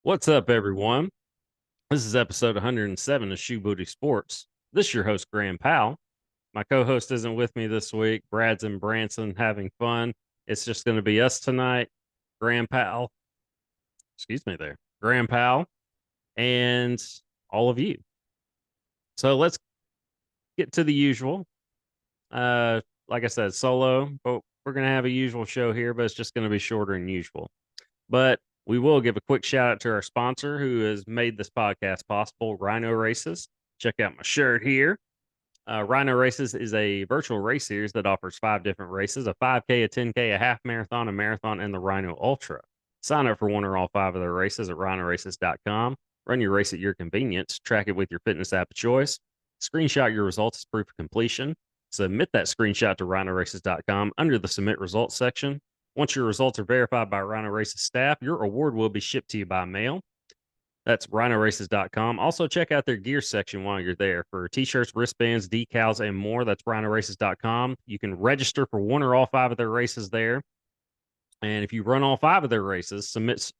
What's up, everyone? This is episode 107 of Shoebooty Sports. This is your host, Graham Powell. My co-host isn't with me this week. Brad's in Branson having fun. It's just going to be us tonight. Graham Powell, excuse me there, Graham Powell, and all of you. So let's get to the usual. Like I said, solo, but we're going to have a usual show here, but it's just going to be shorter than usual. But we will give a quick shout out to our sponsor who has made this podcast possible, Rhino Races. Check out my shirt here. Rhino Races is a virtual race series that offers 5 different races: a 5K, a 10K, a half marathon, a marathon, and the Rhino Ultra. Sign up for one or all 5 of their races at rhinoraces.com. Run your race at your convenience. Track it with your fitness app of choice. Screenshot your results as proof of completion. Submit that screenshot to rhinoraces.com under the submit results section. Once your results are verified by Rhino Races staff, your award will be shipped to you by mail. That's rhinoraces.com. Also, check out their gear section while you're there for t-shirts, wristbands, decals, and more. That's rhinoraces.com. You can register for one or all 5 of their races there. And if you run all 5 of their races, submit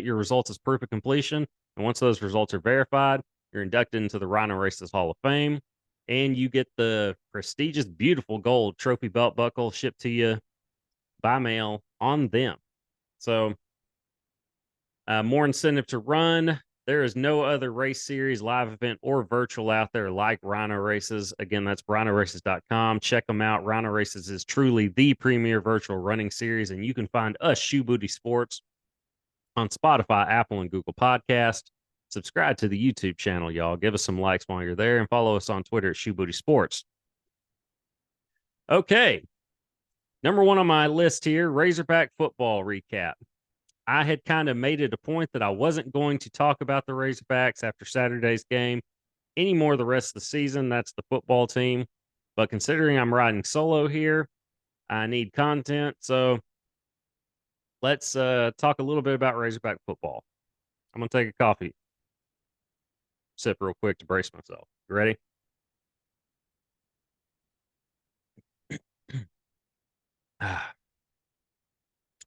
your results as proof of completion. And once those results are verified, you're inducted into the Rhino Races Hall of Fame. And you get the prestigious, beautiful gold trophy belt buckle shipped to you by mail on them. So more incentive to run. There is no other race series, live event, or virtual out there like Rhino Races. Again, that's rhinoraces.com. Check them out. Rhino Races is truly the premier virtual running series, and you can find us, Shoebooty Sports, on Spotify, Apple, and Google Podcast. Subscribe to the YouTube channel, y'all. Give us some likes while you're there, and follow us on Twitter at Shoebooty Sports. Okay, number one on my list here, Razorback football recap. I had kind of made it a point that I wasn't going to talk about the Razorbacks after Saturday's game anymore the rest of the season. That's the football team. But considering I'm riding solo here, I need content. So let's talk a little bit about Razorback football. I'm going to take a coffee sip real quick to brace myself. You ready?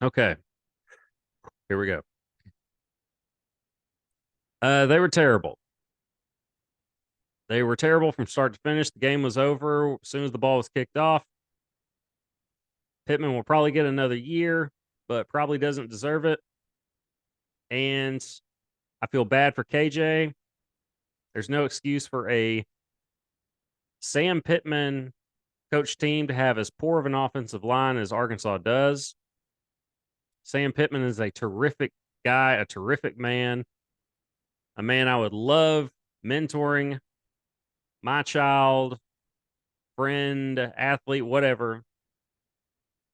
Okay, here we go. They were terrible. They were terrible from start to finish. The game was over as soon as the ball was kicked off. Pittman will probably get another year, but probably doesn't deserve it. And I feel bad for KJ. There's no excuse for a Sam Pittman coach team to have as poor of an offensive line as Arkansas does. Sam Pittman is a terrific guy, a terrific man, a man I would love mentoring my child, friend, athlete, whatever.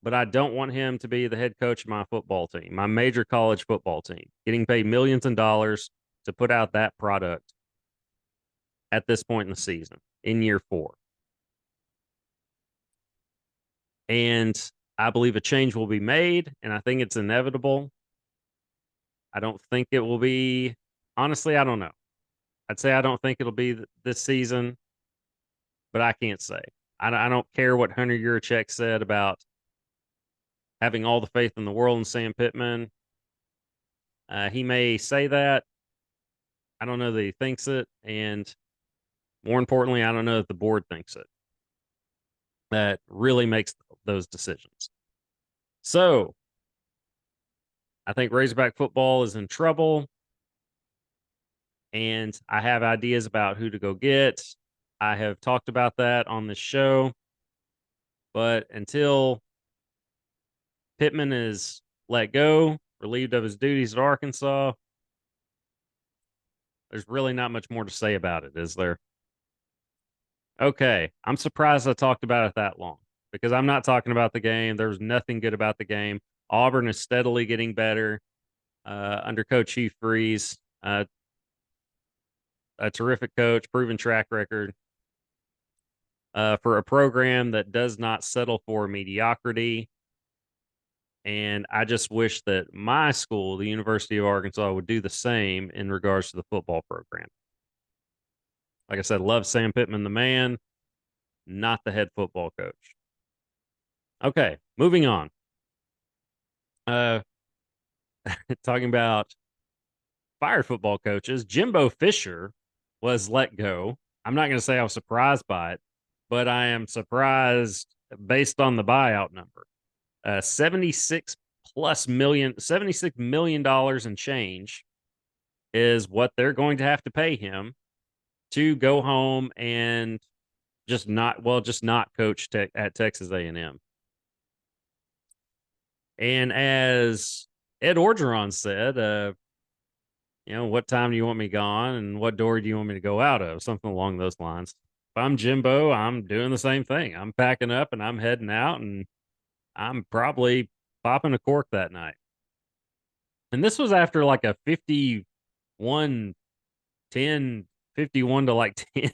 But I don't want him to be the head coach of my football team, my major college football team, getting paid millions of dollars to put out that product at this point in the season in year 4. And I believe a change will be made, and I think it's inevitable. I don't think it will be, honestly, I don't know. I'd say I don't think it'll be this season, but I can't say. I don't care what Hunter Yurachek said about having all the faith in the world in Sam Pittman. He may say that. I don't know that he thinks it. And more importantly, I don't know that the board thinks it. That really makes those decisions. So I think Razorback football is in trouble. And I have ideas about who to go get. I have talked about that on this show. But until Pittman is let go, relieved of his duties at Arkansas, there's really not much more to say about it, is there? Okay, I'm surprised I talked about it that long because I'm not talking about the game. There was nothing good about the game. Auburn is steadily getting better under Coach Hugh Freeze. A terrific coach, proven track record for a program that does not settle for mediocrity. And I just wish that my school, the University of Arkansas, would do the same in regards to the football program. Like I said, love Sam Pittman, the man, not the head football coach. Okay, moving on. Uh, talking about fired football coaches. Jimbo Fisher was let go. I'm not going to say I was surprised by it, but I am surprised based on the buyout number. 76 million dollars and change is what they're going to have to pay him to go home and just not coach at Texas A&M. And as Ed Orgeron said, what time do you want me gone and what door do you want me to go out of? Something along those lines. If I'm Jimbo, I'm doing the same thing. I'm packing up and I'm heading out, and I'm probably popping a cork that night. And this was after like a 51 to like 10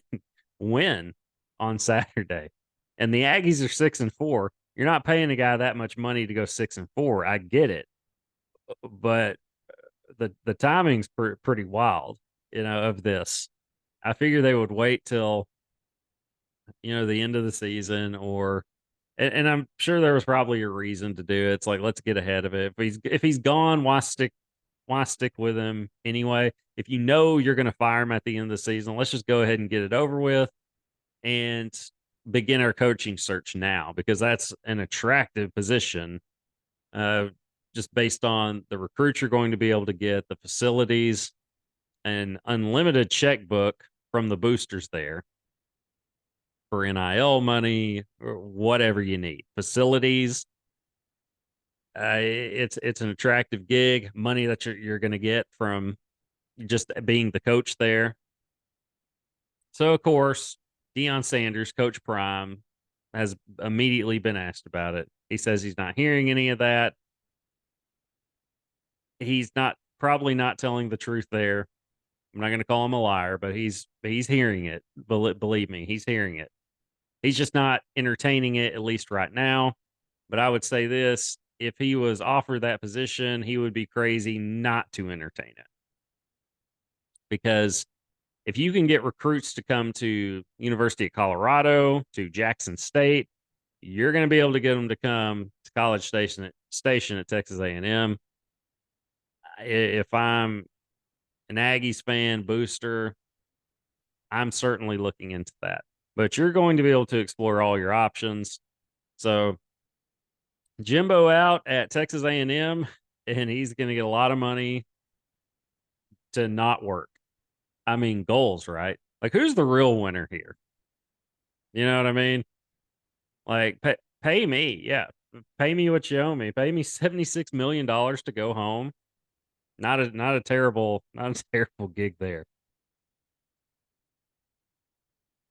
win on Saturday. And the Aggies are 6-4. You're not paying a guy that much money to go 6-4. I get it. But the timing's pretty wild, of this. I figure they would wait till, the end of the season, and I'm sure there was probably a reason to do it. It's like, let's get ahead of it. If he's gone, why stick with him anyway? If you know you're going to fire him at the end of the season, let's just go ahead and get it over with and begin our coaching search now, because that's an attractive position. Just based on the recruits you're going to be able to get, the facilities, an unlimited checkbook from the boosters there for NIL money or whatever you need. Facilities, it's an attractive gig, money that you're going to get from just being the coach there. So, of course, Deion Sanders, Coach Prime, has immediately been asked about it. He says he's not hearing any of that. He's probably not telling the truth there. I'm not going to call him a liar, but he's hearing it. Believe me, he's hearing it. He's just not entertaining it, at least right now. But I would say this: if he was offered that position, he would be crazy not to entertain it. Because if you can get recruits to come to University of Colorado, to Jackson State, you're going to be able to get them to come to College Station at Texas A&M. If I'm an Aggies fan, booster, I'm certainly looking into that. But you're going to be able to explore all your options. So Jimbo out at Texas A&M, and he's going to get a lot of money to not work. I mean, goals, right? Like, who's the real winner here? You know what I mean? Like, pay me. Yeah. Pay me what you owe me. Pay me $76 million to go home. Not a terrible gig there.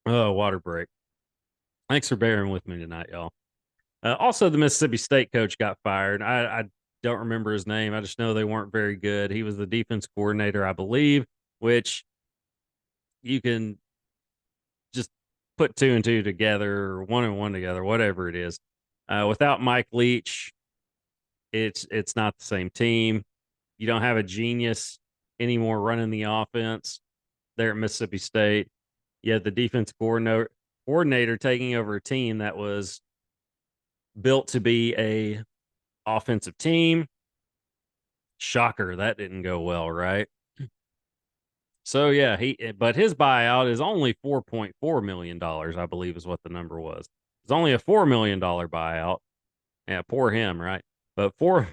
Oh, water break. Thanks for bearing with me tonight, y'all. Also, the Mississippi State coach got fired. I don't remember his name. I just know they weren't very good. He was the defense coordinator, I believe, which you can just put two and two together, or one and one together, whatever it is. Without Mike Leach, it's not the same team. You don't have a genius anymore running the offense there at Mississippi State. You have the defense coordinator taking over a team that was built to be a offensive team. Shocker, that didn't go well, right? So yeah, but his buyout is only $4.4 million, I believe is what the number was. It's only a $4 million buyout. Yeah, poor him, right? But $4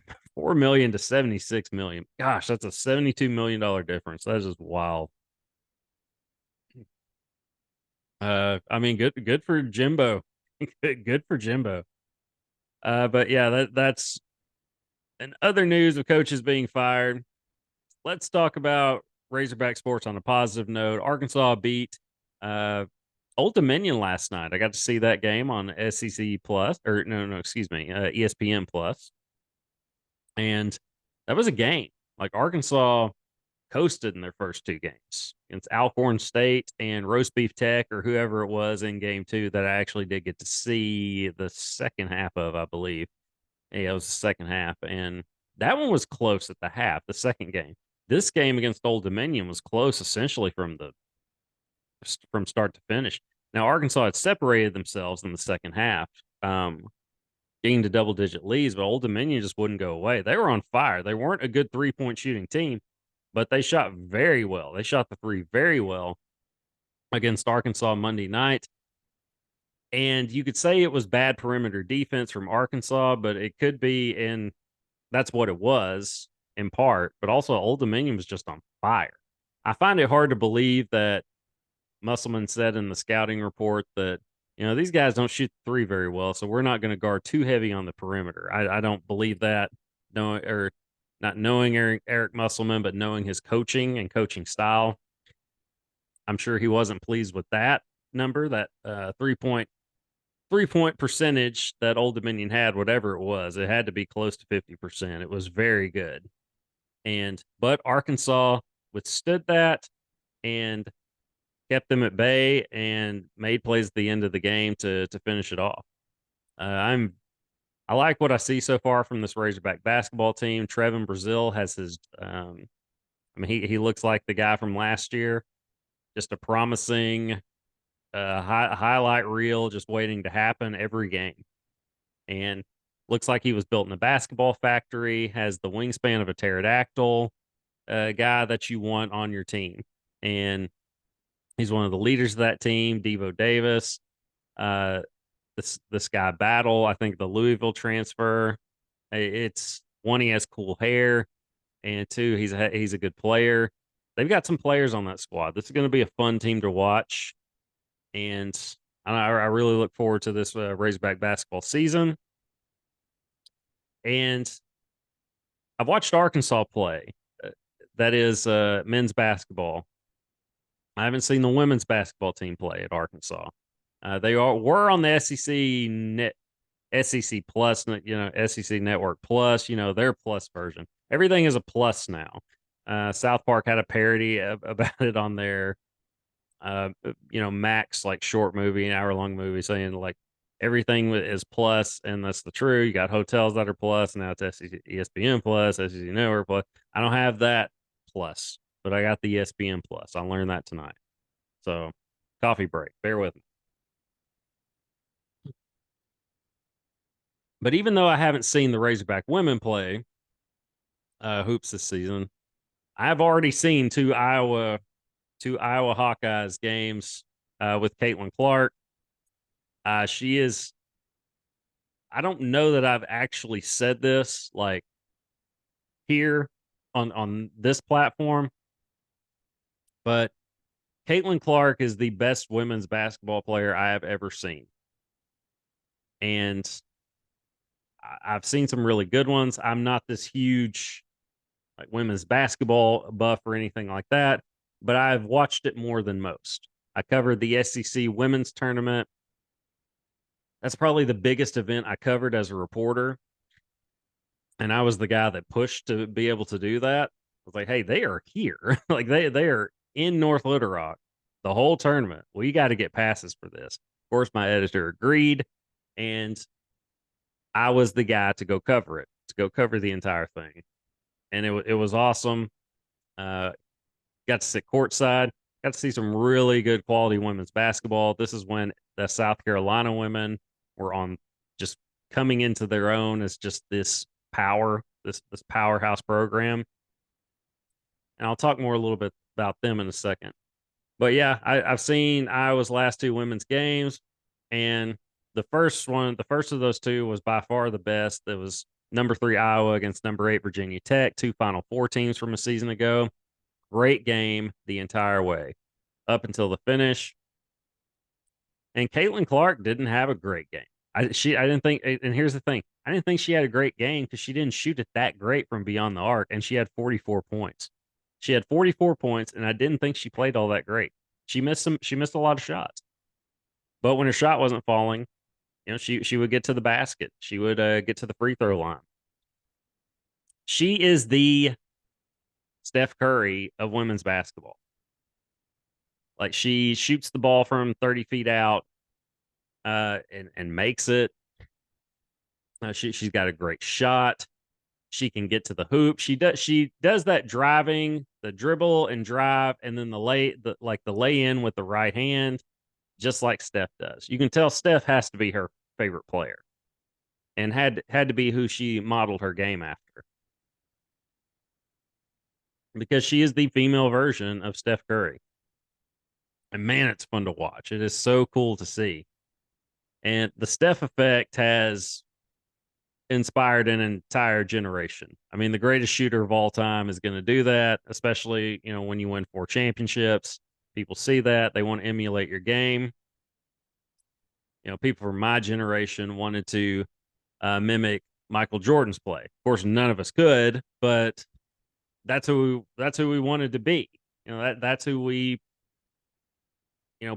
million to $76 million. Gosh, that's a $72 million difference. That is just wild. I mean, good for Jimbo. Good for Jimbo. But yeah, that's in other news of coaches being fired. Let's talk about Razorback sports on a positive note. Arkansas beat Old Dominion last night. I got to see that game on SEC Plus, or excuse me, ESPN Plus, and that was a game. Like, Arkansas coasted in their first two games against Alcorn State and Roast Beef Tech, or whoever it was in game two that I actually did get to see the second half of, I believe. Yeah, it was the second half, and that one was close at the half, the second game. This game against Old Dominion was close essentially from start to finish. Now, Arkansas had separated themselves in the second half, getting to double-digit leads, but Old Dominion just wouldn't go away. They were on fire. They weren't a good three-point shooting team, but they shot very well. They shot the three very well against Arkansas Monday night. And you could say it was bad perimeter defense from Arkansas, but it could be, and that's what it was in part, but also Old Dominion was just on fire. I find it hard to believe that Musselman said in the scouting report that, these guys don't shoot three very well, so we're not going to guard too heavy on the perimeter. I don't believe that, or not knowing Eric Musselman, but knowing his coaching and coaching style. I'm sure he wasn't pleased with that number, that 3-point percentage that Old Dominion had, whatever it was. It had to be close to 50%. It was very good. But Arkansas withstood that and kept them at bay and made plays at the end of the game to finish it off. I like what I see so far from this Razorback basketball team. Trevin Brazil has his he looks like the guy from last year. Just a promising highlight reel just waiting to happen every game. And looks like he was built in a basketball factory, has the wingspan of a pterodactyl, guy that you want on your team. And he's one of the leaders of that team, Devo Davis. This guy Battle, I think the Louisville transfer. It's one, he has cool hair, and two, he's a good player. They've got some players on that squad. This is going to be a fun team to watch, and I really look forward to this Razorback basketball season. And I've watched Arkansas play. That is men's basketball. I haven't seen the women's basketball team play at Arkansas. They were on the SEC Plus, SEC Network Plus, their Plus version. Everything is a plus now. South Park had a parody about it on their, Max, like short movie, an hour-long movie, saying like everything is plus, and that's the true. You got hotels that are plus, and now it's ESPN Plus, SEC Network Plus. I don't have that plus, but I got the ESPN Plus. I learned that tonight. So, coffee break. Bear with me. But even though I haven't seen the Razorback women play hoops this season, I've already seen two Iowa Hawkeyes games with Caitlin Clark. She is. I don't know that I've actually said this like here on this platform, but Caitlin Clark is the best women's basketball player I have ever seen, and I've seen some really good ones. I'm not this huge like women's basketball buff or anything like that, but I've watched it more than most. I covered the SEC women's tournament. That's probably the biggest event I covered as a reporter. And I was the guy that pushed to be able to do that. I was like, hey, they are here. Like they are in North Little Rock the whole tournament. We got to get passes for this. Of course, my editor agreed. And I was the guy to go cover it, to go cover the entire thing. And it was awesome. Got to sit courtside, got to see some really good quality women's basketball. This is when the South Carolina women were on, just coming into their own as just this powerhouse program. And I'll talk more a little bit about them in a second. But yeah, I've seen Iowa's last two women's games, and the first of those two was by far the best. It was number 3 Iowa against number 8 Virginia Tech, two Final Four teams from a season ago. Great game the entire way up until the finish. And Caitlin Clark didn't have a great game. I didn't think, and here's the thing, I didn't think she had a great game because she didn't shoot it that great from beyond the arc, and she had 44 points. She had 44 points, and I didn't think she played all that great. She missed a lot of shots. But when her shot wasn't falling, she would get to the basket. She would get to the free throw line. She is the Steph Curry of women's basketball. Like, she shoots the ball from 30 feet out and makes it. She's got a great shot. She can get to the hoop. She does that driving, the dribble and drive, and then the lay in with the right hand, just like Steph does. You can tell Steph has to be her favorite player, and had to be who she modeled her game after. because she is the female version of Steph Curry. And man, it's fun to watch. It is so cool to see. And the Steph effect has inspired an entire generation. I mean, the greatest shooter of all time is going to do that, especially, when you win 4 championships. People see that, they want to emulate your game. People from my generation wanted to mimic Michael Jordan's play. Of course, none of us could, but that's who we wanted to be. That's who we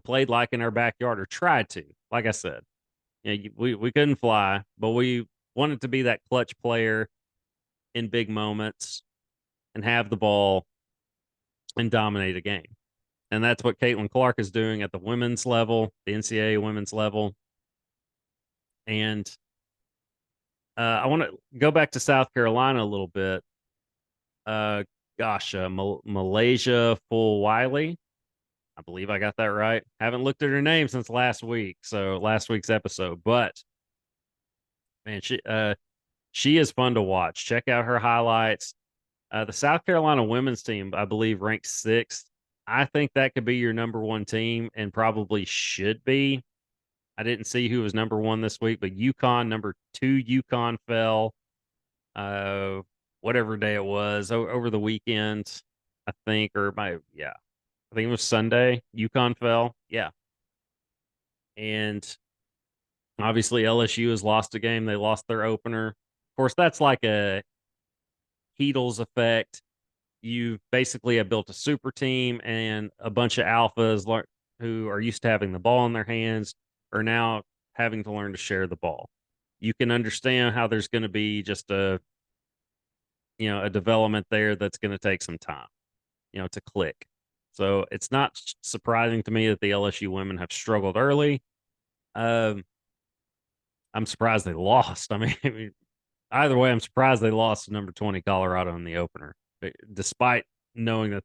played like in our backyard, or tried to. Like I said, we couldn't fly, but we wanted to be that clutch player in big moments and have the ball and dominate a game. And that's what Caitlin Clark is doing at the women's level, the NCAA women's level. And I want to go back to South Carolina a little bit. Malaysia Full Wiley. I believe I got that right. Haven't looked at her name since last week's episode. But man, she is fun to watch. Check out her highlights. The South Carolina women's team, I believe, ranked 6th. I think that could be your number 1 team, and probably should be. I didn't see who was number 1 this week, but UConn, number 2, UConn fell. Whatever day it was over the weekend, I think, I think it was Sunday. UConn fell, yeah, and obviously LSU has lost a game. They lost their opener. Of course, that's like a Heatles effect. You basically have built a super team, and a bunch of alphas who are used to having the ball in their hands are now having to learn to share the ball. You can understand how there's going to be just a development there that's going to take some time, to click. So it's not surprising to me that the LSU women have struggled early. I'm surprised they lost. I mean, either way, I'm surprised they lost to number 20 Colorado in the opener, despite knowing that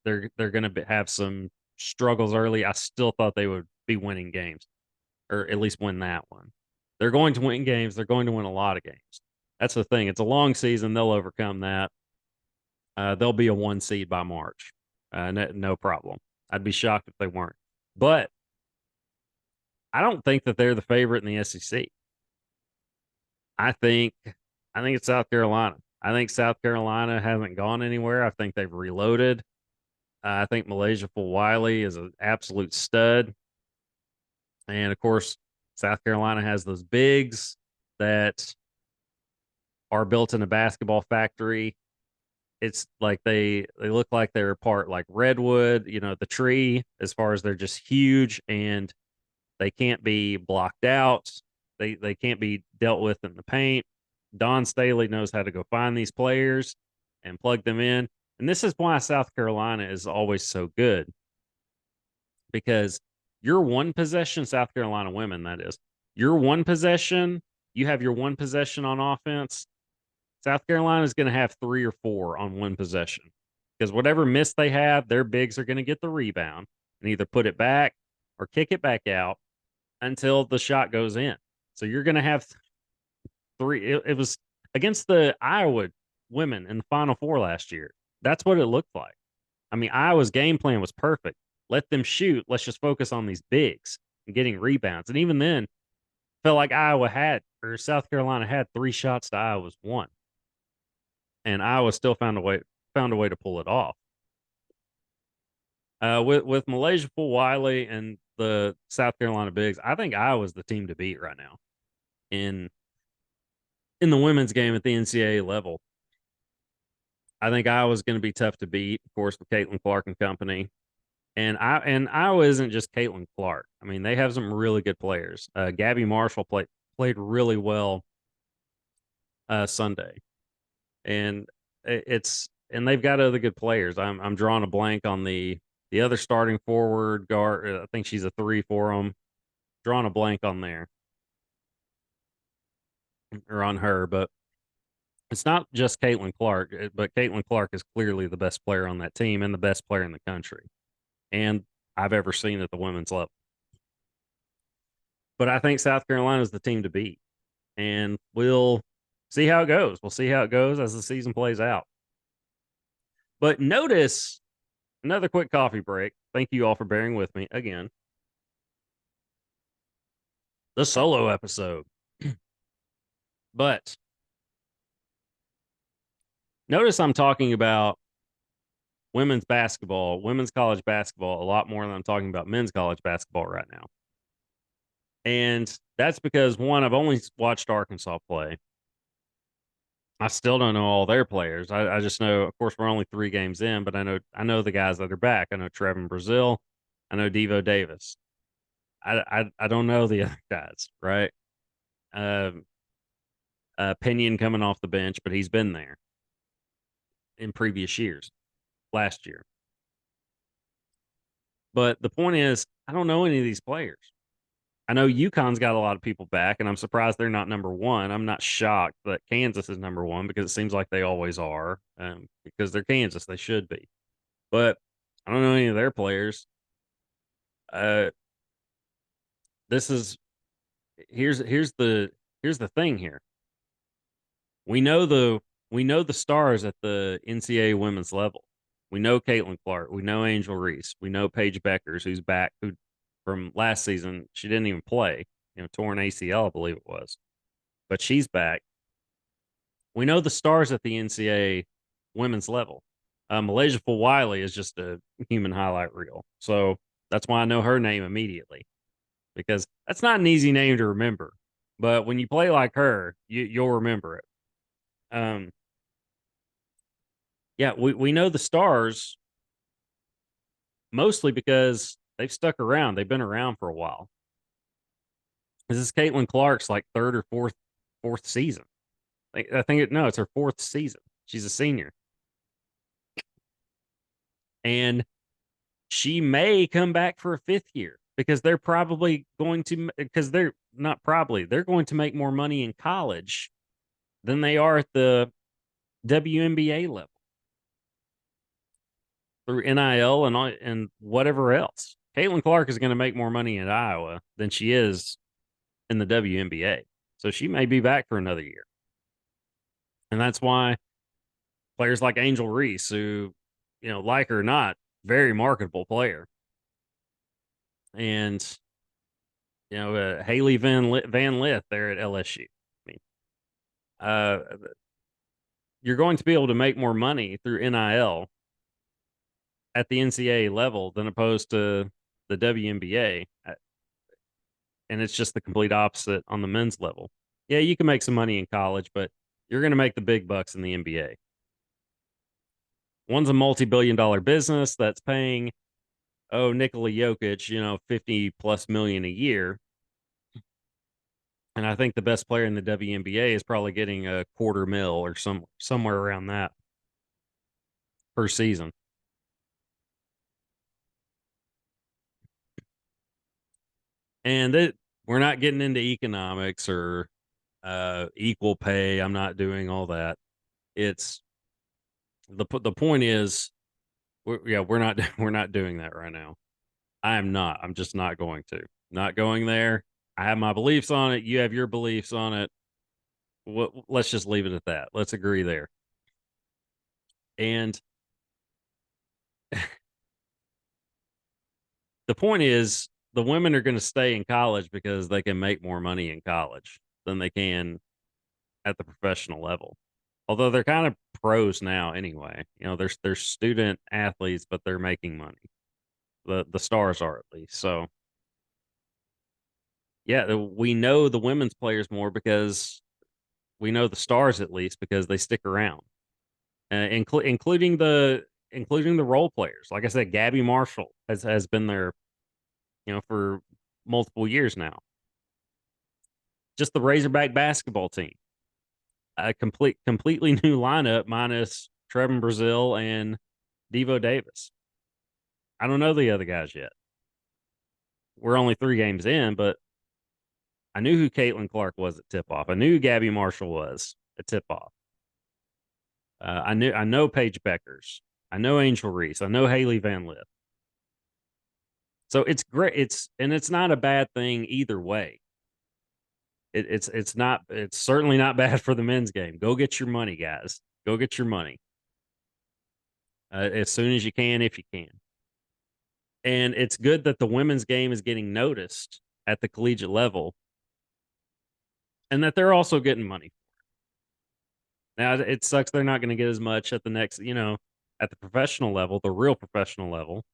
they're going to have some struggles early. I still thought they would be winning games, or at least win that one. They're going to win games. They're going to win a lot of games. That's the thing. It's a long season. They'll overcome that. They'll be a 1 seed by March. No problem. I'd be shocked if they weren't. But I don't think that they're the favorite in the SEC. I think it's South Carolina. I think South Carolina hasn't gone anywhere. I think they've reloaded. I think Malaysia Fulwiley is an absolute stud. And of course, South Carolina has those bigs that are built in a basketball factory. It's like they look like they're part like redwood, the tree, as far as they're just huge, and they can't be blocked out. They can't be dealt with in the paint. Don Staley knows how to go find these players and plug them in. And this is why South Carolina is always so good, because your 1 possession, South Carolina women, that is, your 1 possession, you have your 1 possession on offense. South Carolina is going to have 3 or 4 on 1 possession, because whatever miss they have, their bigs are going to get the rebound and either put it back or kick it back out until the shot goes in. So you're going to have 3. It was against the Iowa women in the Final Four last year. That's what it looked like. I mean, Iowa's game plan was perfect. Let them shoot. Let's just focus on these bigs and getting rebounds. And even then, felt like South Carolina had 3 shots to Iowa's 1. And Iowa still found a way to pull it off. With Malaysia Fulwiley and the South Carolina bigs, I think Iowa's the team to beat right now in the women's game at the NCAA level. I think Iowa's going to be tough to beat, of course, with Caitlin Clark and company. And Iowa isn't just Caitlin Clark. I mean, they have some really good players. Gabby Marshall played really well Sunday, and they've got other good players. I'm drawing a blank on the other starting forward guard. I think she's a 3 for them. Drawing a blank on there or on her, but it's not just Caitlin Clark. But Caitlin Clark is clearly the best player on that team and the best player in the country, and I've ever seen at the women's level. But I think South Carolina is the team to beat, and we'll see how it goes. We'll see how it goes as the season plays out. But notice another quick coffee break. Thank you all for bearing with me again. The solo episode. But notice I'm talking about women's basketball, women's college basketball, a lot more than I'm talking about men's college basketball right now. And that's because, one, I've only watched Arkansas play. I still don't know all their players. I just know, of course, we're only 3 games in, but I know the guys that are back. I know Trevin Brazile. I know Devo Davis. I don't know the other guys, right? Um, Pinion coming off the bench, but he's been there in previous years, last year. But the point is, I don't know any of these players. I know UConn's got a lot of people back, and I'm surprised they're not number one. I'm not shocked that Kansas is number one because it seems like they always are, because they're Kansas. They should be. But I don't know any of their players. Uh, this is here's the thing here. We know the stars at the NCAA women's level. We know Caitlin Clark. We know Angel Reese. We know Paige Beckers, who's back, who from last season she didn't even play. Torn ACL, I believe it was, but she's back. We know the stars at the NCAA women's level. Malaysia Wiley is just a human highlight reel, so that's why I know her name immediately, because that's not an easy name to remember. But when you play like her, you'll remember it. Yeah, we know the stars mostly because they've stuck around. They've been around for a while. This is Caitlin Clark's like third or fourth season. I think it's her 4th season. She's a senior, and she may come back for a 5th year because they're probably going to, because they're not probably, they're going to make more money in college than they are at the WNBA level through NIL and whatever else. Caitlin Clark is going to make more money in Iowa than she is in the WNBA. So she may be back for another year. And that's why players like Angel Reese, who, like her or not, very marketable player. And, Haley Van Lith there at LSU. I mean, you're going to be able to make more money through NIL at the NCAA level than opposed to the WNBA. And it's just the complete opposite on the men's level. Yeah, you can make some money in college, but you're going to make the big bucks in the NBA. One's a multi-billion-dollar business that's paying, Nikola Jokic, 50 plus million a year. And I think the best player in the WNBA is probably getting a $250,000 or somewhere around that per season. And we're not getting into economics or equal pay. I'm not doing all that. It's the point is, we're not we're not doing that right now. I am not. I'm just not going to. Not going there. I have my beliefs on it. You have your beliefs on it. Let's just leave it at that. Let's agree there. And the point is, the women are going to stay in college because they can make more money in college than they can at the professional level. Although they're kind of pros now anyway. They're student athletes, but they're making money. The stars are, at least. So yeah, we know the women's players more because we know the stars, at least, because they stick around, including the role players. Like I said, Gabby Marshall has been there, for multiple years now. Just the Razorback basketball team, a completely new lineup minus Trevin Brazile and Devo Davis. I don't know the other guys yet. We're only 3 games in, but I knew who Caitlin Clark was at tip off. I knew who Gabby Marshall was at tip off. I know Paige Beckers. I know Angel Reese. I know Haley Van Lith. So it's great. It's not a bad thing either way. It's certainly not bad for the men's game. Go get your money, guys. Go get your money. as soon as you can, if you can. And it's good that the women's game is getting noticed at the collegiate level and that they're also getting money. Now, it sucks they're not going to get as much at the next, at the professional level, the real professional level.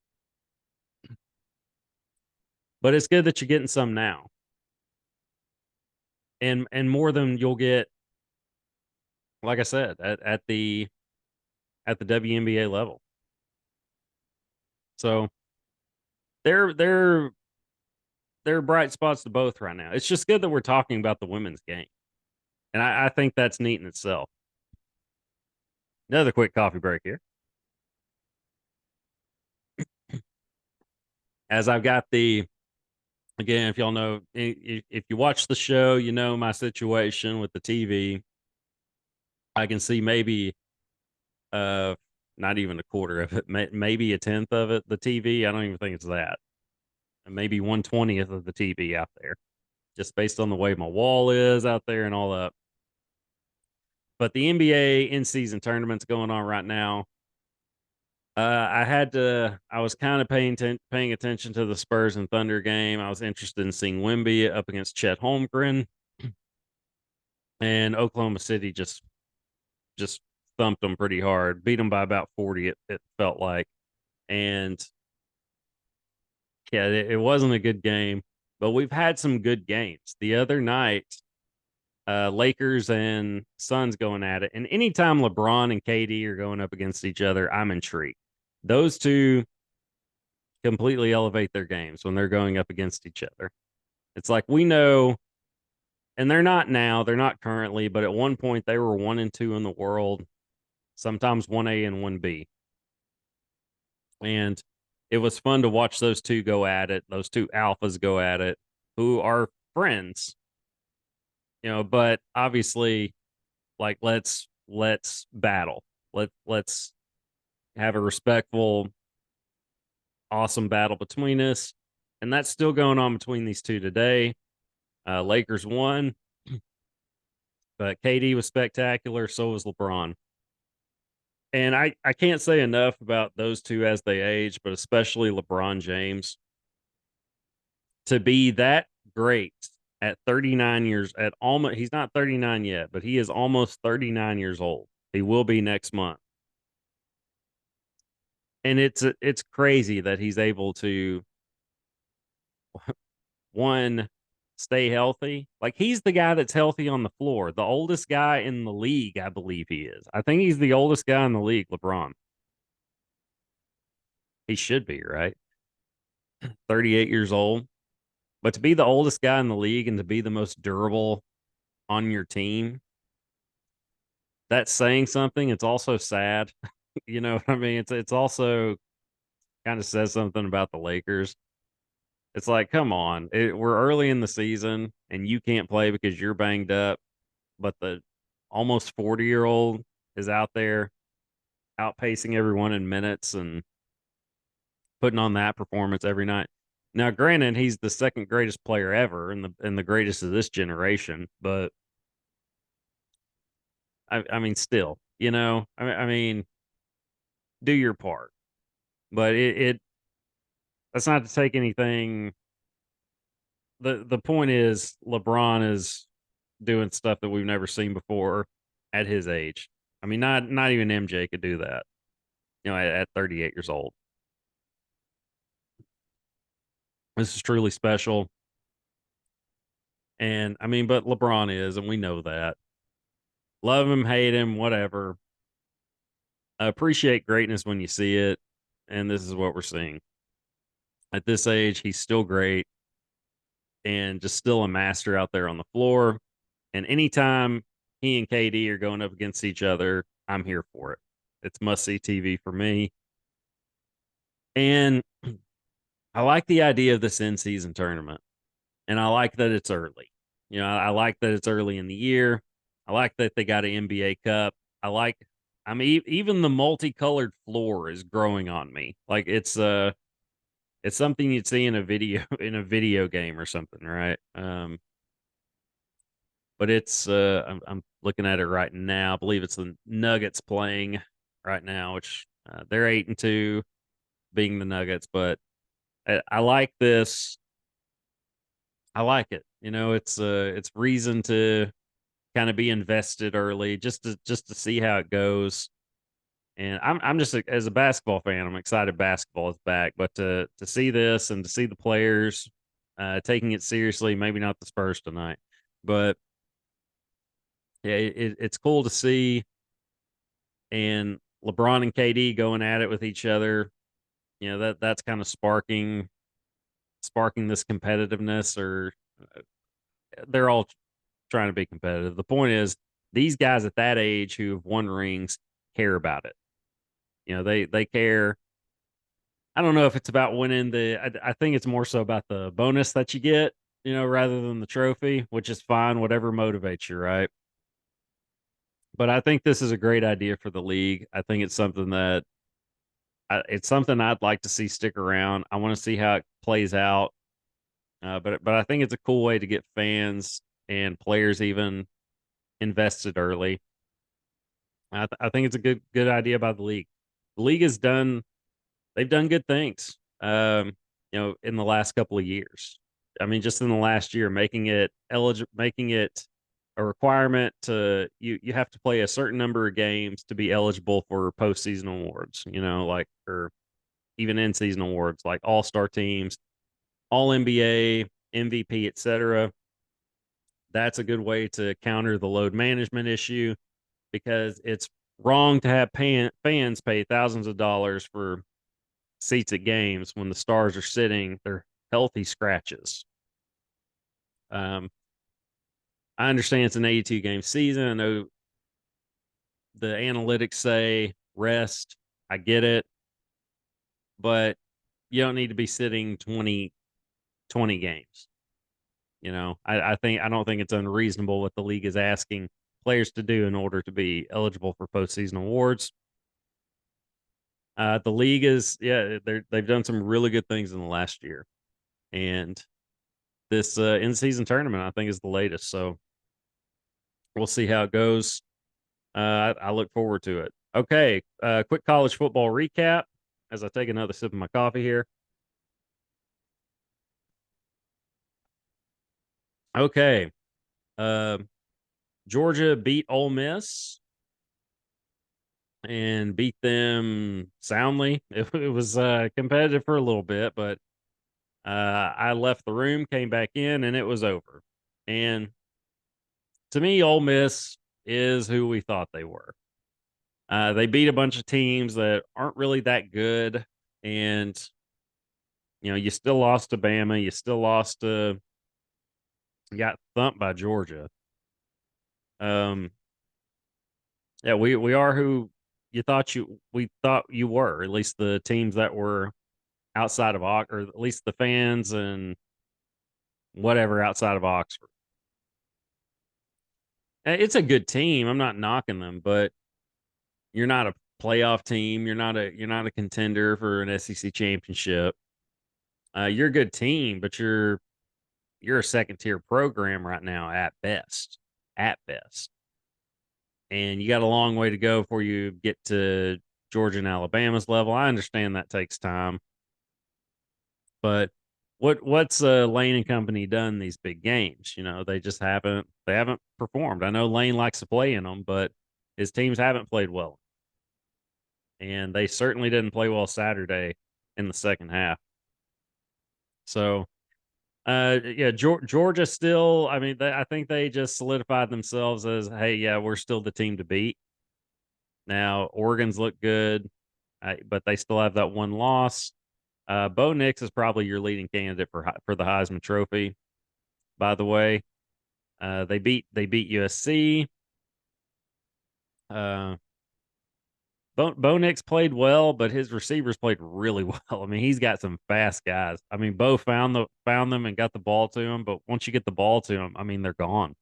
But it's good that you're getting some now. And more than you'll get, like I said, at the WNBA level. So they're they're they're bright spots to both right now. It's just good that we're talking about the women's game. And I think that's neat in itself. Another quick coffee break here. As I've got again, if y'all know, if you watch the show, you know my situation with the TV. I can see maybe, uh, not even a quarter of it, maybe a tenth of it. The TV, I don't even think it's that. And maybe 1/20th of the TV out there, just based on the way my wall is out there and all that. But the NBA in-season tournament's going on right now. I was kind of paying attention to the Spurs and Thunder game. I was interested in seeing Wemby up against Chet Holmgren, and Oklahoma City just thumped them pretty hard, beat them by about 40. It felt like, and yeah, it wasn't a good game, but we've had some good games. The other night, Lakers and Suns going at it, and anytime LeBron and KD are going up against each other, I'm intrigued. Those two completely elevate their games when they're going up against each other. It's like we know, and they're not now, they're not currently, but at one point they were 1 and 2 in the world, sometimes 1A and 1B. And it was fun to watch those two go at it, those two alphas go at it, who are friends, but obviously, like, let's battle. Let's have a respectful, awesome battle between us. And that's still going on between these two today. Lakers won, but KD was spectacular. So was LeBron. And I can't say enough about those two as they age, but especially LeBron James. To be that great at 39 years, he's not 39 yet, but he is almost 39 years old. He will be next month. And it's crazy that he's able to, one, stay healthy. Like, he's the guy that's healthy on the floor, the oldest guy in the league. I believe he is. I think he's the oldest guy in the league, LeBron. He should be, right? 38 years old. But to be the oldest guy in the league and to be the most durable on your team, that's saying something. It's also sad. You know what I mean? It's also kind of says something about the Lakers. It's like, come on, we're early in the season and you can't play because you're banged up, but the almost 40-year-old is out there outpacing everyone in minutes and putting on that performance every night. Now, granted, he's the second greatest player ever and the greatest of this generation, but I mean, still, I mean, do your part. But that's not to take anything. The point is, LeBron is doing stuff that we've never seen before at his age. I mean, not even MJ could do that, at 38 years old. This is truly special. And I mean, but LeBron is, and we know that. Love him, hate him, whatever. Appreciate greatness when you see it. And this is what we're seeing. At this age, he's still great and just still a master out there on the floor. And anytime he and KD are going up against each other, I'm here for it. It's must see TV for me. And I like the idea of this in season tournament. And I like that it's early. I like that it's early in the year. I like that they got an NBA Cup. I mean, even the multicolored floor is growing on me. Like, it's something you'd see in a video game or something, right? But I'm looking at it right now. I believe it's the Nuggets playing right now, which They're 8-2, being the Nuggets, but I like this. I like it. It's reason to kind of be invested early, just to see how it goes. And I'm just as a basketball fan, I'm excited basketball is back. But to see this and to see the players taking it seriously, maybe not the Spurs tonight, but yeah, it's cool to see. And LeBron and KD going at it with each other, that's kind of sparking this competitiveness. Or they're all trying to be competitive. The point is, these guys at that age who have won rings care about it. They care. I don't know if it's about winning I think it's more so about the bonus that you get, rather than the trophy, which is fine, whatever motivates you, right? But I think this is a great idea for the league. I think it's something I'd like to see stick around. I want to see how it plays out. But I think it's a cool way to get fans and players even invested early. I think it's a good idea by the league. The league has done they've done good things. In the last couple of years. I mean, just in the last year, making it a requirement to you have to play a certain number of games to be eligible for postseason awards. Like, or even in season awards, like All Star teams, All NBA, MVP, etc. That's a good way to counter the load management issue, because it's wrong to have fans pay thousands of dollars for seats at games when the stars are sitting they're healthy scratches. Um, I understand it's an 82 game season. I know the analytics say rest. I get it, but you don't need to be sitting 20 games. I don't think it's unreasonable what the league is asking players to do in order to be eligible for postseason awards. The league they've done some really good things in the last year, and this in season tournament I think is the latest. So we'll see how it goes. I look forward to it. Okay, quick college football recap as I take another sip of my coffee here. Okay, uh, Georgia beat Ole Miss and beat them soundly. It was competitive for a little bit, but I left the room, came back in, and it was over. And to me, Ole Miss is who we thought they were. They beat a bunch of teams that aren't really that good, and you still lost to Bama. You still lost to you got thumped by Georgia. Um, yeah, we are who we thought you were. At least the teams that were outside of or at least the fans and whatever outside of Oxford. It's a good team. I'm not knocking them, but you're not a playoff team. You're not a contender for an SEC championship. You're a good team, but you're a second tier program right now at best. At best. And you got a long way to go before you get to Georgia and Alabama's level. I understand that takes time. But what's Lane and company done these big games? They haven't performed. I know Lane likes to play in them, but his teams haven't played well. And they certainly didn't play well Saturday in the second half. So yeah, Georgia still. I mean, I think they just solidified themselves as, hey, yeah, we're still the team to beat. Now Oregon's look good, but they still have that one loss. Bo Nix is probably your leading candidate for the Heisman Trophy. By the way, they beat USC. Uh, Bo Nix played well, but his receivers played really well. I mean, he's got some fast guys. I mean, Bo found them and got the ball to him, but once you get the ball to them, I mean, they're gone.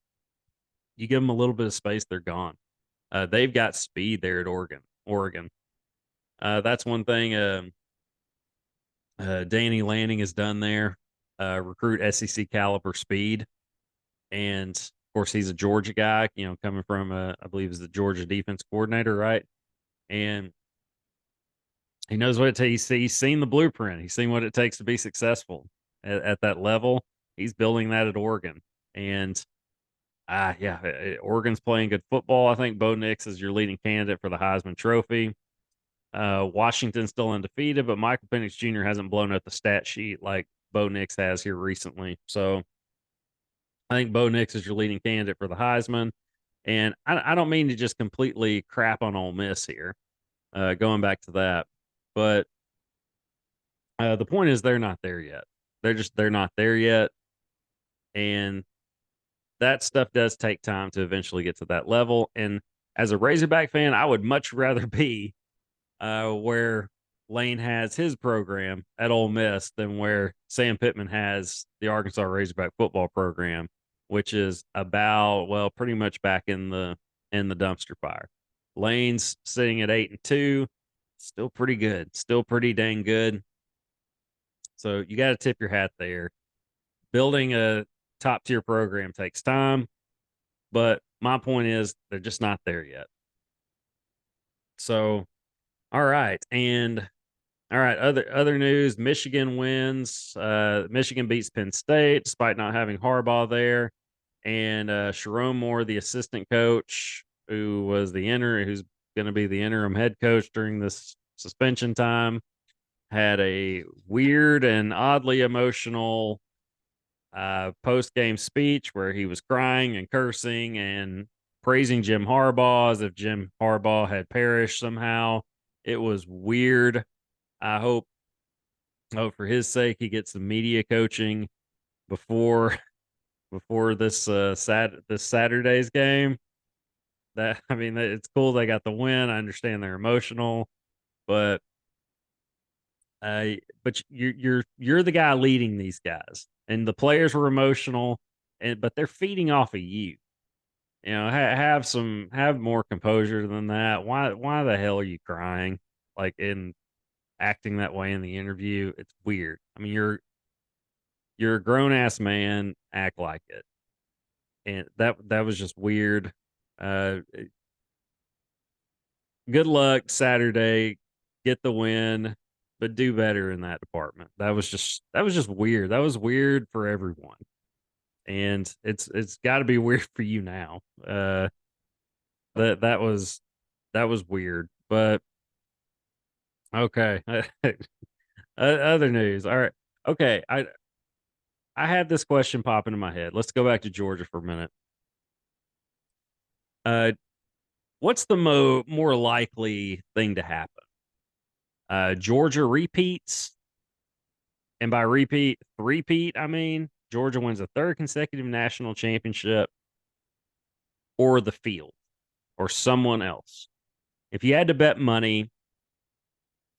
You give them a little bit of space, they're gone. They've got speed there at Oregon. That's one thing. Danny Lanning has done there. Recruit SEC caliber speed, and of course he's a Georgia guy. Coming from I believe is the Georgia defense coordinator, right? And He knows what it takes. He's seen the blueprint. He's seen what it takes to be successful at that level. He's building that at Oregon. And yeah, Oregon's playing good football. I think Bo Nix is your leading candidate for the Heisman Trophy. Washington's still undefeated, but Michael Penix Jr. hasn't blown up the stat sheet like Bo Nix has here recently. So I think Bo Nix is your leading candidate for the Heisman. And I don't mean to just completely crap on Ole Miss here, going back to that. But the point is they're not there yet. They're not there yet. And that stuff does take time to eventually get to that level. And as a Razorback fan, I would much rather be where Lane has his program at Ole Miss than where Sam Pittman has the Arkansas Razorback football program, which is about, well, pretty much back in the dumpster fire. Lane's sitting at 8-2, still pretty good, still pretty dang good. So you got to tip your hat there. Building a top tier program takes time, but my point is they're just not there yet. So, all right, and all right, other news: Michigan wins. Michigan beats Penn State despite not having Harbaugh there, and Sharon Moore, the assistant coach, who's going to be the interim head coach during this suspension time, had a weird and oddly emotional post game speech where he was crying and cursing and praising Jim Harbaugh as if Jim Harbaugh had perished somehow. It was weird. I hope for his sake he gets some media coaching before this this Saturday's game. That, I mean, it's cool they got the win. I understand they're emotional, but you're the guy leading these guys, and the players were emotional, but they're feeding off of you. You know, have more composure than that. Why the hell are you crying? Like, in acting that way in the interview, it's weird. I mean, you're a grown ass man. Act like it, and that was just weird. Uh, Good luck Saturday. Get the win, but do better in that department. That was just weird. That was weird for everyone, and it's got to be weird for you now. That was weird, but okay. Other news. All right. Okay. I had this question pop into my head. Let's go back to Georgia for a minute. Uh, what's the more likely thing to happen? Georgia repeats, and by repeat, I mean Georgia wins a third consecutive national championship, or the field, or someone else. If you had to bet money,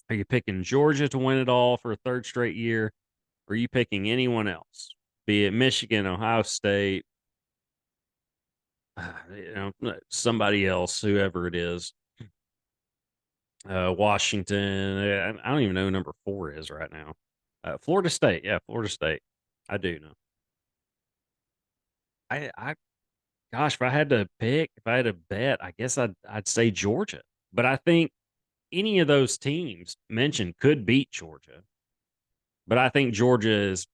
are you picking Georgia to win it all for a third straight year? Or are you picking anyone else, be it Michigan, Ohio State, somebody else, whoever it is, Washington? I don't even know who number 4 is right now. Florida State. Yeah, Florida State. I do know. I gosh, if I had to pick, if I had to bet, I guess I'd say Georgia. But I think any of those teams mentioned could beat Georgia. But I think Georgia is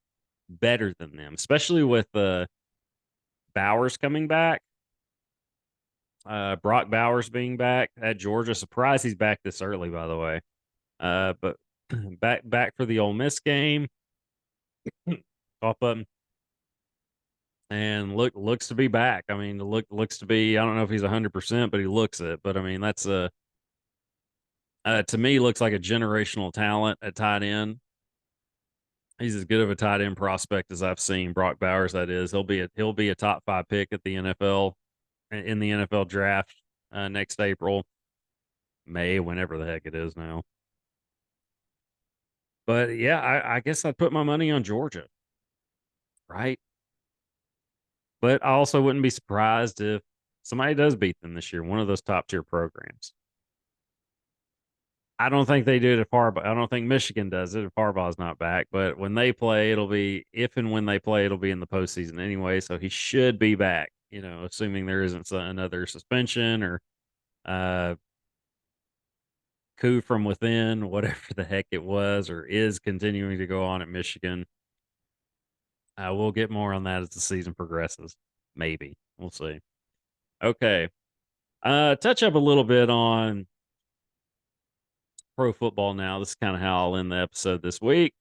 better than them, especially with Bowers coming back. Brock Bowers being back at Georgia. Surprised he's back this early, by the way. But back for the Ole Miss game. Cough button. And looks to be back. I mean, looks to be. I don't know if he's 100%, but he looks it. But I mean, that's to me looks like a generational talent at tight end. He's as good of a tight end prospect as I've seen. Brock Bowers, that is. He'll be a top 5 pick at the NFL in the NFL draft next April, May, whenever the heck it is now. But yeah, I guess I'd put my money on Georgia, right? But I also wouldn't be surprised if somebody does beat them this year, one of those top tier programs. I don't think they do it if Harbaugh. I don't think Michigan does it if Harbaugh's not back. But when they play, it'll be if and when they play, it'll be in the postseason anyway. So he should be back. You know, assuming there isn't another suspension or coup from within, whatever the heck it was or is continuing to go on at Michigan. We'll get more on that as the season progresses. Maybe. We'll see. Okay. Touch up a little bit on pro football now. This is kind of how I'll end the episode this week.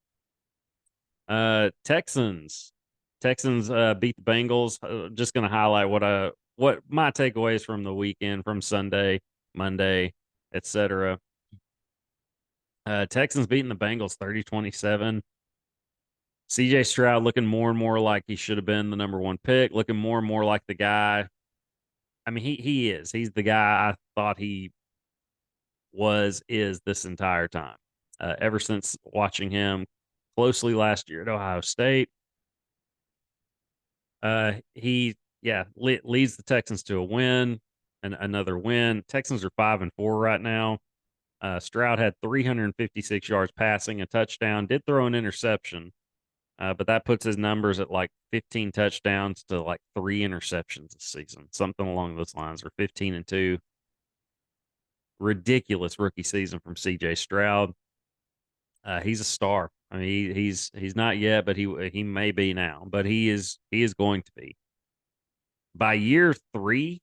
Texans. Texans beat the Bengals. Just going to highlight what my takeaways from the weekend, from Sunday, Monday, etc. Texans beating the Bengals 30-27. CJ Stroud looking more and more like he should have been the number one pick, looking more and more like the guy. I mean, he is. He's the guy I thought he is this entire time. Ever since watching him closely last year at Ohio State. He leads the Texans to a win and another win. Texans are 5-4 right now. Stroud had 356 yards passing, a touchdown, did throw an interception, but that puts his numbers at like 15 touchdowns to like 3 interceptions this season, something along those lines, or 15-2. Ridiculous rookie season from CJ Stroud. He's a star. I mean, he's not yet, but he may be now. But he is going to be by year 3,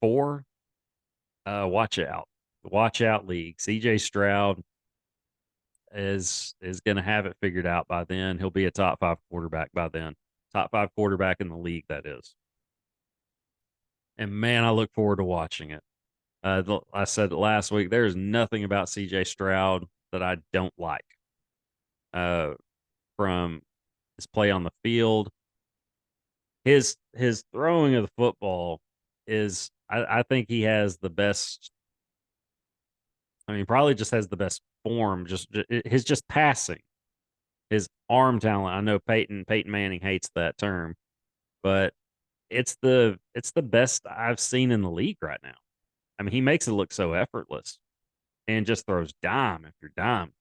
4. Watch out, league. CJ Stroud is going to have it figured out by then. He'll be a top 5 quarterback by then. Top 5 quarterback in the league, that is. And man, I look forward to watching it. I said it last week. There's nothing about CJ Stroud that I don't like. From his play on the field, his throwing of the football is, I think he has the best. I mean, probably just has the best form. Just passing, his arm talent. I know Peyton Manning hates that term, but it's the best I've seen in the league right now. I mean, he makes it look so effortless and just throws dime after dime.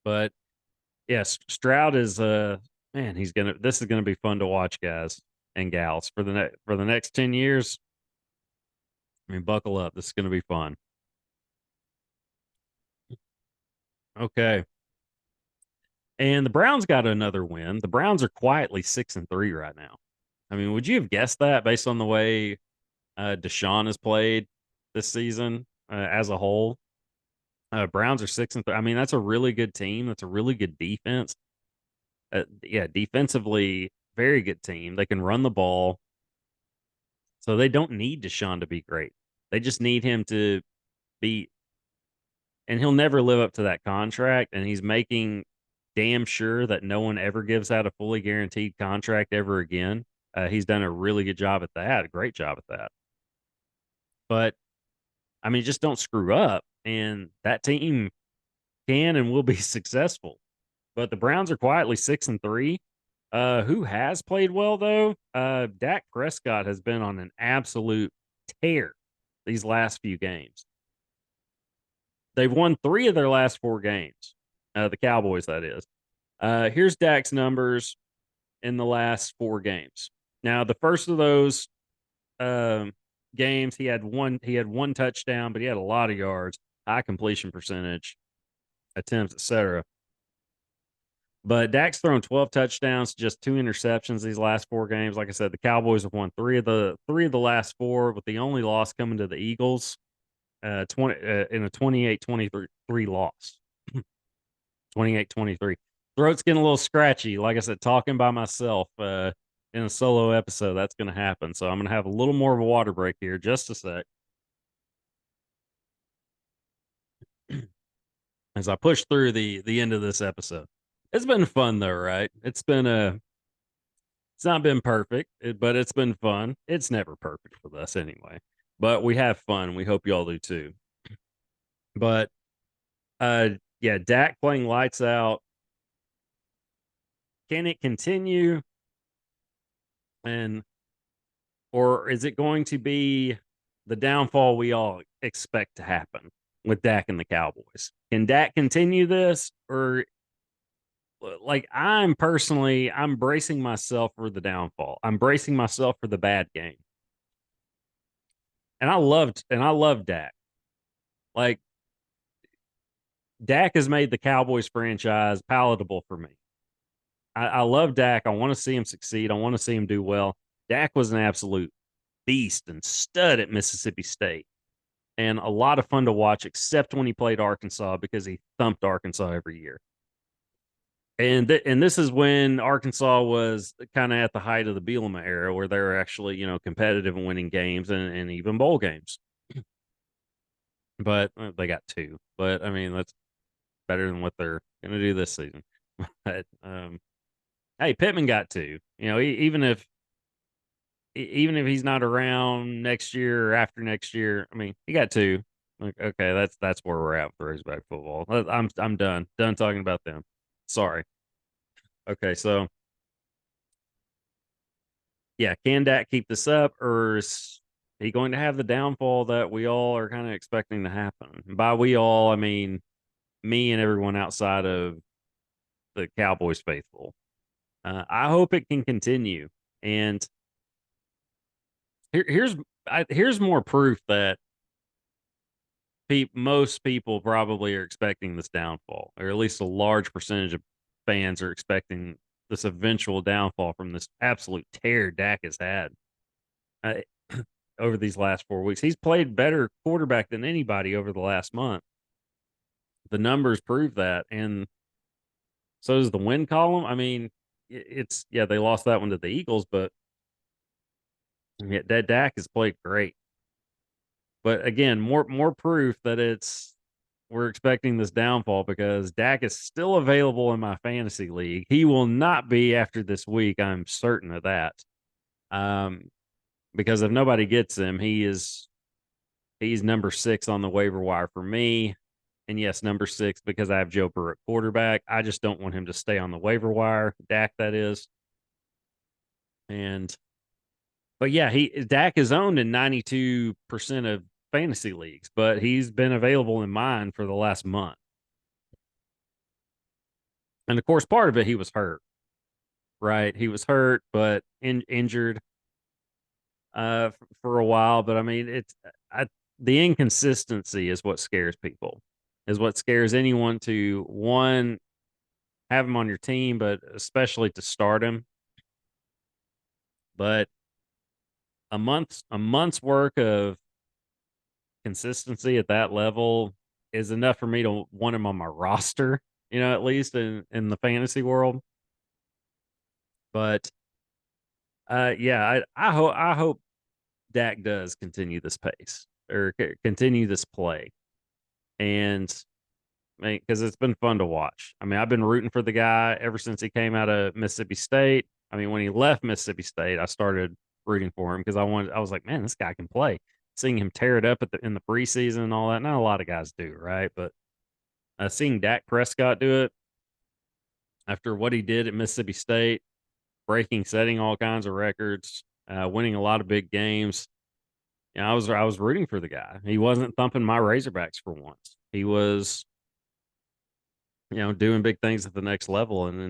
But yes, Stroud is man, this is gonna be fun to watch, guys and gals, for the next 10 years. I mean, buckle up. This is gonna be fun. Okay. And the Browns got another win. The Browns are quietly 6-3 right now. I mean, would you have guessed that based on the way Deshaun has played this season as a whole? Browns are 6-3. I mean, that's a really good team. That's a really good defense. Defensively, very good team. They can run the ball. So they don't need Deshaun to be great. They just need him to be, and he'll never live up to that contract. And he's making damn sure that no one ever gives out a fully guaranteed contract ever again. He's done a really good job at that, a great job at that. But I mean, just don't screw up, and that team can and will be successful. But the Browns are quietly 6-3. Who has played well though? Dak Prescott has been on an absolute tear these last few games. They've won 3 of their last 4 games. The Cowboys, that is. Here's Dak's numbers in the last 4 games. Now, the first of those games, he had one touchdown, but he had a lot of yards, high completion percentage, attempts, etc. But Dak's thrown 12 touchdowns, just 2 interceptions these last 4 games. Like I said, the Cowboys have won 3 of the last 4, with the only loss coming to the Eagles, in a 28-23 loss. 28-23. Throat's getting a little scratchy. Like I said, talking by myself in a solo episode, that's going to happen. So I'm going to have a little more of a water break here. Just a sec. As I push through the end of this episode. It's been fun though, right? It's not been perfect, but it's been fun. It's never perfect with us anyway, but we have fun. We hope y'all do too. But Dak playing lights out. Can it continue? Or is it going to be the downfall we all expect to happen with Dak and the Cowboys? Can Dak continue this, or like I'm bracing myself for the downfall. I'm bracing myself for the bad game. And I loved Dak. Like, Dak has made the Cowboys franchise palatable for me. I love Dak. I want to see him succeed. I want to see him do well. Dak was an absolute beast and stud at Mississippi State, and a lot of fun to watch, except when he played Arkansas, because he thumped Arkansas every year. And this is when Arkansas was kind of at the height of the Bielema era, where they were actually, competitive and winning games and even bowl games. But they got two. But I mean, that's better than what they're going to do this season. But hey, Pittman got two. Even if he's not around next year or after next year, I mean, he got two. Like, okay, that's where we're at with Razorback football. I'm done talking about them. Sorry. Okay, so yeah, can Dak keep this up, or is he going to have the downfall that we all are kind of expecting to happen? And by we all, I mean me and everyone outside of the Cowboys faithful. I hope it can continue. And here's more proof that most people probably are expecting this downfall, or at least a large percentage of fans are expecting this eventual downfall from this absolute tear Dak has had uh, over these last 4 weeks. He's played better quarterback than anybody over the last month. The numbers prove that, and so does the win column. I mean, they lost that one to the Eagles, but yeah, that Dak has played great. But again, more proof that we're expecting this downfall, because Dak is still available in my fantasy league. He will not be after this week. I'm certain of that. Because if nobody gets him, he's number 6 on the waiver wire for me. And yes, number 6 because I have Joe Burrow at quarterback. I just don't want him to stay on the waiver wire. Dak, that is. But yeah, Dak is owned in 92% of fantasy leagues, but he's been available in mine for the last month. And of course, part of it, he was hurt, right? He was hurt, but injured for a while. But I mean, the inconsistency is what scares people, is what scares anyone to, one, have him on your team, but especially to start him. But a month's work of consistency at that level is enough for me to want him on my roster, at least in the fantasy world. But yeah, I hope Dak does continue this pace, or continue this play. And because it's been fun to watch. I mean, I've been rooting for the guy ever since he came out of Mississippi State. I mean, when he left Mississippi State, I started rooting for him because I was like, man, this guy can play. Seeing him tear it up in the preseason and all that, not a lot of guys do, right? But seeing Dak Prescott do it after what he did at Mississippi State, setting all kinds of records, winning a lot of big games. I was rooting for the guy. He wasn't thumping my Razorbacks for once. He was, doing big things at the next level, and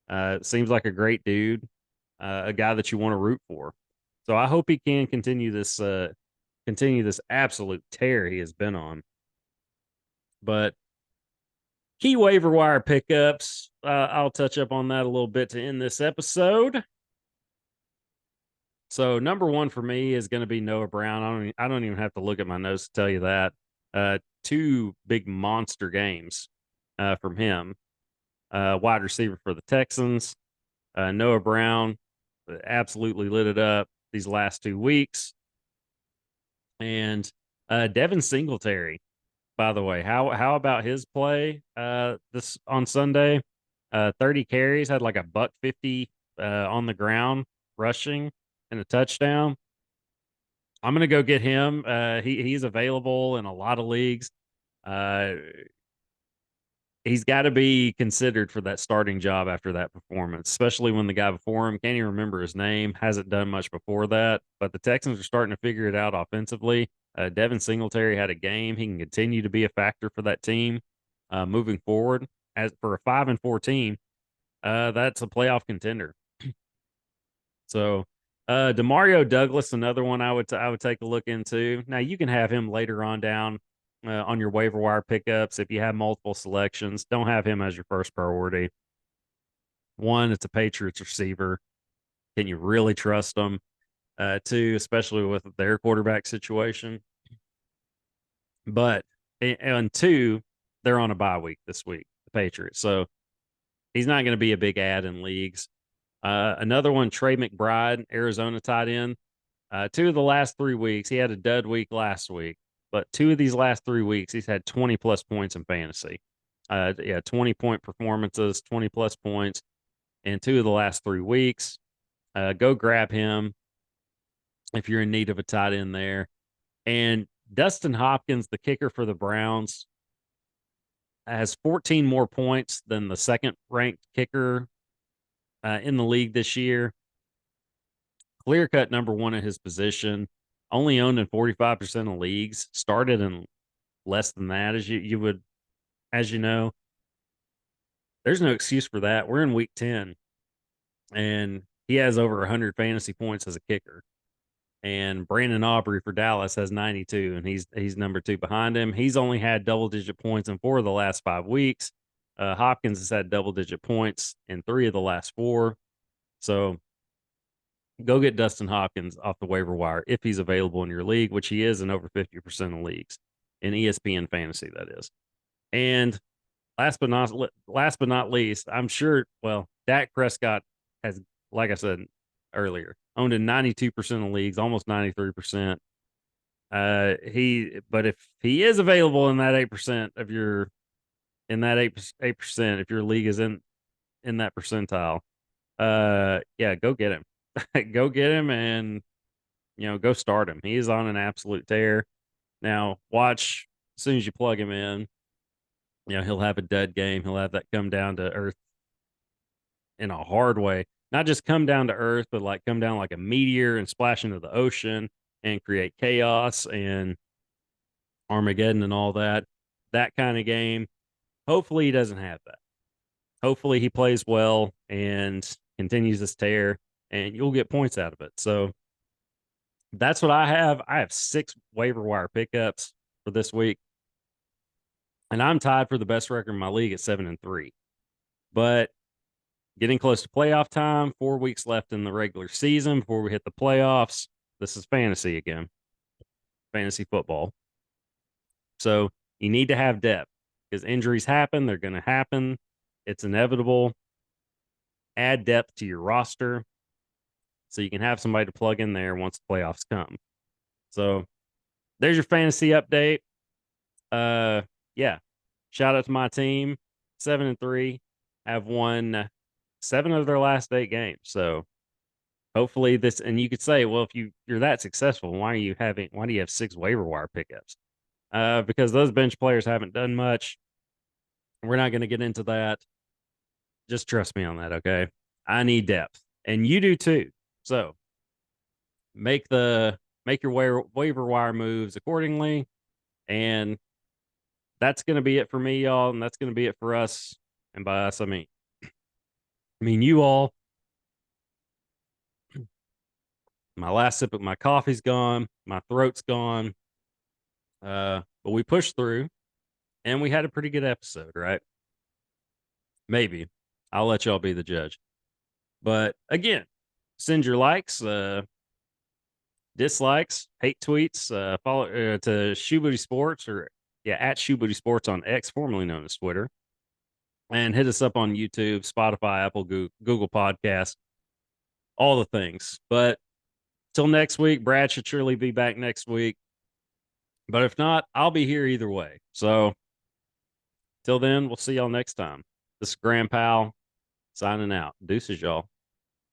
then it seems like a great dude, a guy that you want to root for. So I hope he can continue this absolute tear he has been on. But key waiver wire pickups, I'll touch up on that a little bit to end this episode. So number 1 for me is going to be Noah Brown. I don't even have to look at my notes to tell you that. 2 big monster games from him. Wide receiver for the Texans. Noah Brown absolutely lit it up these last 2 weeks. And Devin Singletary, by the way, how about his play this on Sunday? 30 carries, had like a $150 on the ground rushing and a touchdown. I'm gonna go get him. He's available in a lot of leagues. He's got to be considered for that starting job after that performance, especially when the guy before him, can't even remember his name, hasn't done much before that. But the Texans are starting to figure it out offensively. Devin Singletary had a game. He can continue to be a factor for that team moving forward. As for a 5-4 team, that's a playoff contender. So Demario Douglas, another one I would take a look into. Now you can have him later on down on your waiver wire pickups if you have multiple selections. Don't have him as your first priority. One, it's a Patriots receiver. Can you really trust them? Two, especially with their quarterback situation. But and two, they're on a bye week this week, the Patriots. So he's not going to be a big ad in leagues. Another one, Trey McBride, Arizona tight end. Two of the last 3 weeks, he had a dud week last week, but two of these last 3 weeks, he's had 20 plus points in fantasy. 20-point performances, 20 plus points in two of the last 3 weeks. Go grab him if you're in need of a tight end there. And Dustin Hopkins, the kicker for the Browns, has 14 more points than the second ranked kicker in the league this year. Clear cut number one at his position, only owned in 45% of leagues, started in less than that, as you would, as you know. There's no excuse for that. We're in week 10, and he has over 100 fantasy points as a kicker. And Brandon Aubrey for Dallas has 92, and he's number 2 behind him. He's only had double-digit points in 4 of the last 5 weeks. Hopkins has had double-digit points in 3 of the last 4. So go get Dustin Hopkins off the waiver wire if he's available in your league, which he is in over 50% of leagues in ESPN fantasy, that is. And last but not least, I'm sure, well, Dak Prescott has, like I said earlier, owned in 92% of leagues, almost 93%. But if he is available in that 8% of your, in that 8%, if your league is in that percentile, go get him. Go get him and, go start him. He is on an absolute tear. Now, watch as soon as you plug him in, he'll have a dud game. He'll have that come down to earth in a hard way. Not just come down to earth, but like come down like a meteor and splash into the ocean and create chaos and Armageddon and all that. That kind of game. Hopefully he doesn't have that. Hopefully he plays well and continues this tear, and you'll get points out of it. So that's what I have. I have 6 waiver wire pickups for this week, and I'm tied for the best record in my league at 7-3. But getting close to playoff time, 4 weeks left in the regular season before we hit the playoffs. This is fantasy again, fantasy football. So you need to have depth because injuries happen. They're going to happen. It's inevitable. Add depth to your roster so you can have somebody to plug in there once the playoffs come. So there's your fantasy update. Shout out to my team. 7-3, have won 7 of their last 8 games. So hopefully this, and you could say, well, if you're that successful, why do you have 6 waiver wire pickups? Because those bench players haven't done much. We're not going to get into that. Just trust me on that, okay? I need depth, and you do too. So make your waiver wire moves accordingly, and that's going to be it for me, y'all, and that's going to be it for us. And by us, I mean you all. My last sip of my coffee's gone, my throat's gone, but we pushed through, and we had a pretty good episode, right? Maybe. I'll let y'all be the judge. But again, send your likes, dislikes, hate tweets, follow to Shoebooty Sports at Shoebooty Sports on X, formerly known as Twitter, and hit us up on YouTube, Spotify, Apple, Google Podcasts, all the things. But till next week, Brad should surely be back next week. But if not, I'll be here either way. So till then, we'll see y'all next time. This is Graham Powell signing out. Deuces, y'all.